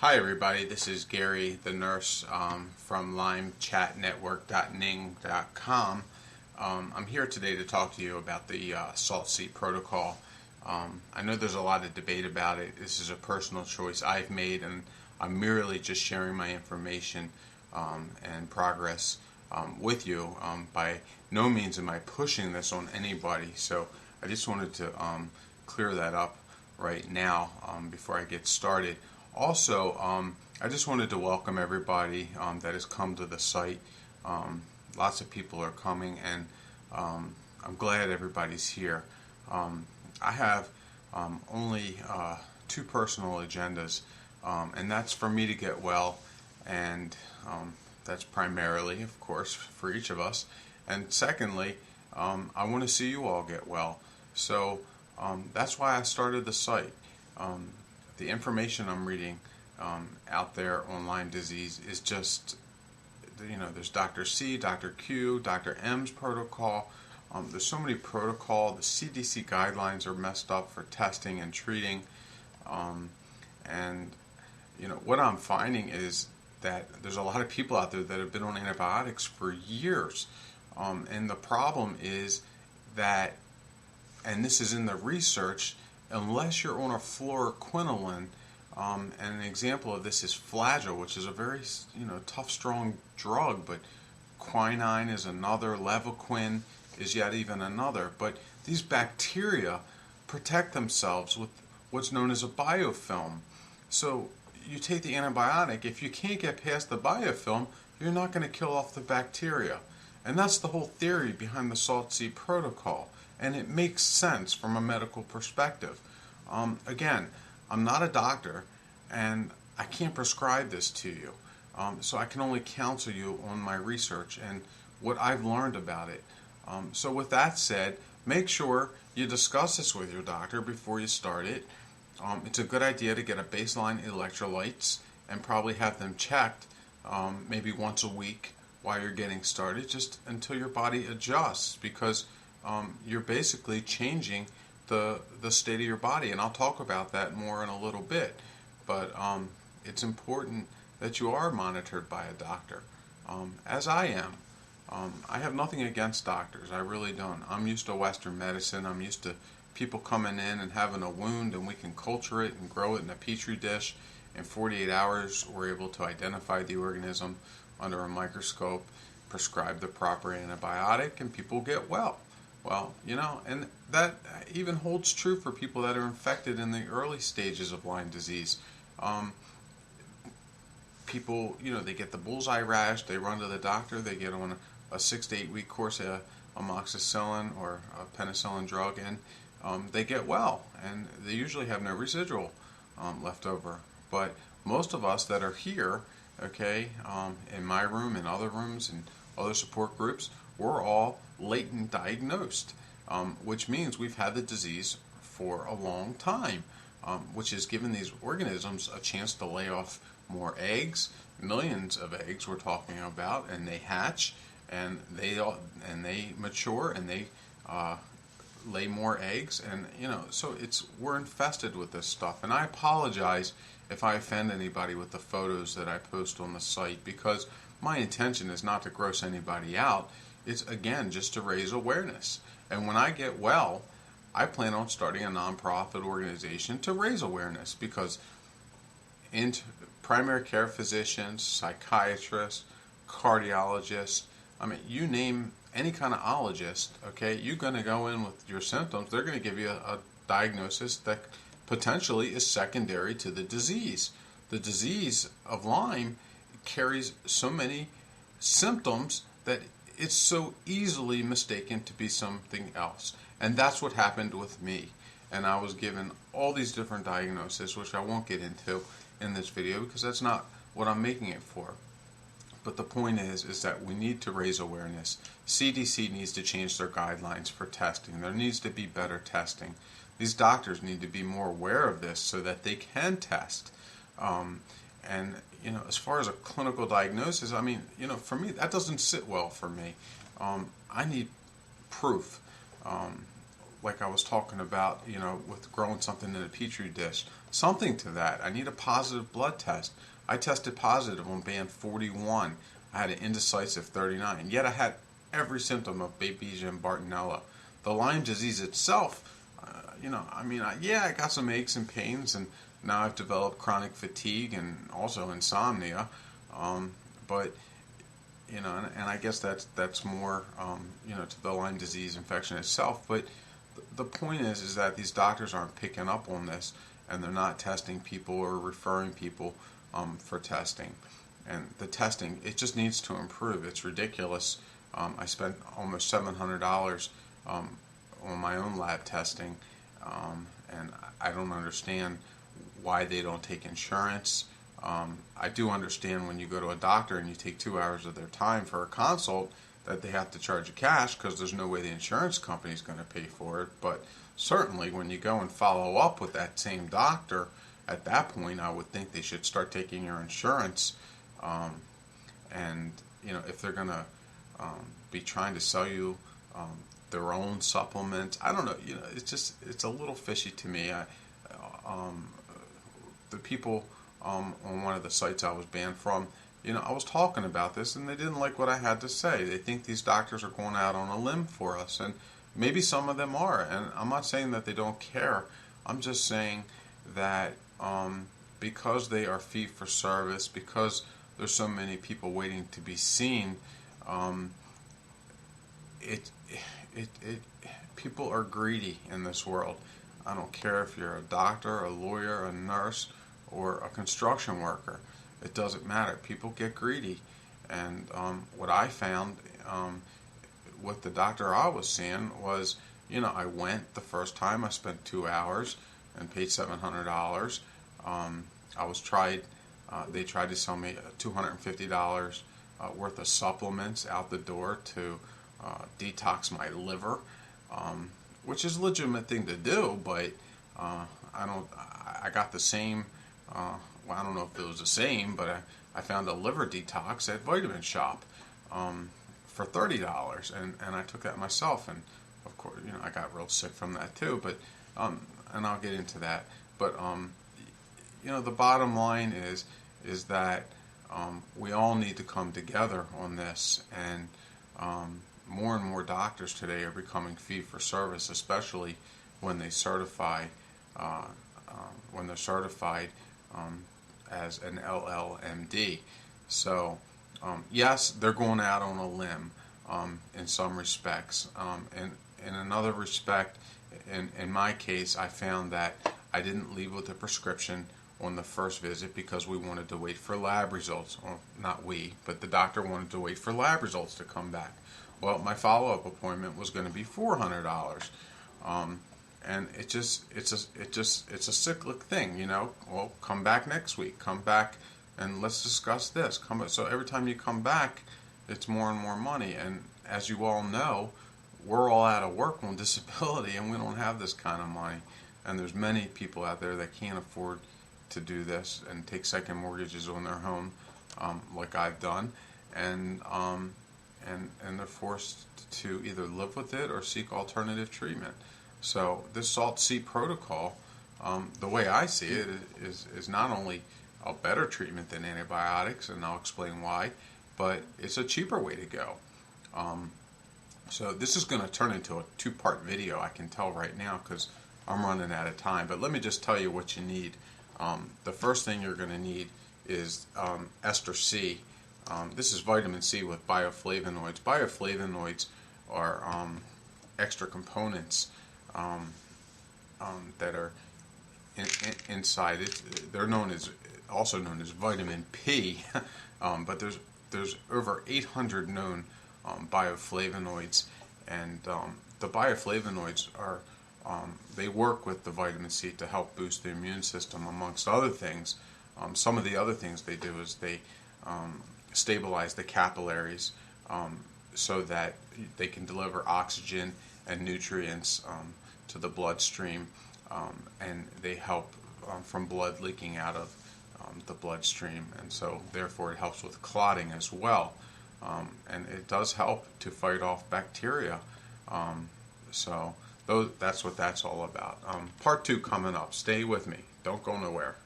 Hi everybody, this is Gary, the nurse from LymeChatNetwork.ning.com. I'm here today to talk to you about the salt seep protocol. I know there's a lot of debate about it. This is a personal choice I've made, and I'm merely just sharing my information and progress with you. By no means am I pushing this on anybody, so I just wanted to clear that up right now before I get started. Also, I just wanted to welcome everybody that has come to the site. Lots of people are coming, and I'm glad everybody's here. I have only two personal agendas, and that's for me to get well, and that's primarily, of course, for each of us. And secondly, I want to see you all get well. So that's why I started the site. The information I'm reading out there on Lyme disease is just, there's Dr. C, Dr. Q, Dr. M's protocol. There's so many protocol. The CDC guidelines are messed up for testing and treating. And what I'm finding is that there's a lot of people out there that have been on antibiotics for years. And the problem is that, and this is in the research, unless you're on a fluoroquinoline, and an example of this is Flagyl, which is a very tough, strong drug, but quinine is another, Levaquin is yet even another. But these bacteria protect themselves with what's known as a biofilm. So you take the antibiotic, if you can't get past the biofilm, you're not going to kill off the bacteria. And that's the whole theory behind the salt seep protocol. And it makes sense from a medical perspective. Again, I'm not a doctor, and I can't prescribe this to you. So I can only counsel you on my research and what I've learned about it. So with that said, make sure you discuss this with your doctor before you start it. It's a good idea to get a baseline electrolytes and probably have them checked maybe once a week while you're getting started, just until your body adjusts, because you're basically changing the state of your body, and I'll talk about that more in a little bit. But it's important that you are monitored by a doctor, as I am. I have nothing against doctors, I really don't. I'm used to Western medicine. I'm used to people coming in and having a wound, and we can culture it and grow it in a petri dish. In 48 hours, we're able to identify the organism under a microscope, prescribe the proper antibiotic, and people get well. Well, and that even holds true for people that are infected in the early stages of Lyme disease. People, they get the bullseye rash, they run to the doctor, they get on a 6 to 8 week course of amoxicillin or a penicillin drug, and they get well, and they usually have no residual left over. But most of us that are here, in my room, in other rooms, and other support groups, we're all latent diagnosed, which means we've had the disease for a long time, which has given these organisms a chance to lay off more eggs, millions of eggs we're talking about, and they hatch, and they mature, and they lay more eggs, and so we're infested with this stuff. And I apologize if I offend anybody with the photos that I post on the site, because my intention is not to gross anybody out. It's, again, just to raise awareness. And when I get well, I plan on starting a nonprofit organization to raise awareness, because primary care physicians, psychiatrists, cardiologists, you name any kind of ologist, you're going to go in with your symptoms. They're going to give you a diagnosis that potentially is secondary to the disease. The disease of Lyme carries so many symptoms that it's so easily mistaken to be something else. And that's what happened with me. And I was given all these different diagnoses, which I won't get into in this video because that's not what I'm making it for. But the point is that we need to raise awareness. CDC needs to change their guidelines for testing. There needs to be better testing. These doctors need to be more aware of this so that they can test. And as far as a clinical diagnosis, for me, that doesn't sit well for me. I need proof. Like I was talking about, with growing something in a petri dish. something to that. I need a positive blood test. I tested positive on band 41. I had an indecisive 39. Yet I had every symptom of babesia and Bartonella. The Lyme disease itself, I got some aches and pains, and now I've developed chronic fatigue and also insomnia. But and I guess that's more, to the Lyme disease infection itself. But the point is that these doctors aren't picking up on this, and they're not testing people or referring people for testing. And the testing, it just needs to improve. It's ridiculous. I spent almost $700 on my own lab testing, and I don't understand why they don't take insurance. I do understand when you go to a doctor and you take 2 hours of their time for a consult that they have to charge you cash because there's no way the insurance company is going to pay for it. But certainly when you go and follow up with that same doctor, at that point I would think they should start taking your insurance. And if they're going to be trying to sell you their own supplements, I don't know. It's a little fishy to me. The people on one of the sites I was banned from, I was talking about this, and they didn't like what I had to say. They think these doctors are going out on a limb for us, and maybe some of them are. And I'm not saying that they don't care. I'm just saying that because they are fee for service, because there's so many people waiting to be seen, people are greedy in this world. I don't care if you're a doctor, a lawyer, a nurse, or a construction worker. It doesn't matter. People get greedy. And what I found with the doctor I was seeing was, I went the first time. I spent 2 hours and paid $700. They tried to sell me $250 worth of supplements out the door to detox my liver, which is a legitimate thing to do, but I got the same, I don't know if it was the same, but I found a liver detox at Vitamin Shop for $30, and I took that myself, and of course, I got real sick from that too, but, and I'll get into that, but, the bottom line is that we all need to come together on this, and more and more doctors today are becoming fee for service, especially when they certify when they're certified as an LLMD. So yes, they're going out on a limb in some respects. In another respect, in my case, I found that I didn't leave with a prescription on the first visit because we wanted to wait for lab results. Well, not we, but the doctor wanted to wait for lab results to come back. Well, my follow-up appointment was going to be $400, and it's a cyclic thing, Well, come back next week. Come back, and let's discuss this. So every time you come back, it's more and more money. And as you all know, we're all out of work on disability, and we don't have this kind of money. And there's many people out there that can't afford to do this and take second mortgages on their home, like I've done, and they're forced to either live with it or seek alternative treatment. So this SALT-C protocol, the way I see it, is not only a better treatment than antibiotics, and I'll explain why, but it's a cheaper way to go. So this is going to turn into a 2-part video, I can tell right now, because I'm running out of time. But let me just tell you what you need. The first thing you're going to need is ester C. This is vitamin C with bioflavonoids. Bioflavonoids are extra components that are inside it. They're also known as vitamin P, but there's over 800 known bioflavonoids, and the bioflavonoids are they work with the vitamin C to help boost the immune system, amongst other things. Some of the other things they do is they stabilize the capillaries so that they can deliver oxygen and nutrients to the bloodstream, and they help from blood leaking out of the bloodstream, and so therefore it helps with clotting as well, and it does help to fight off bacteria. So that's what that's all about. Part 2 coming up. Stay with me. Don't go nowhere.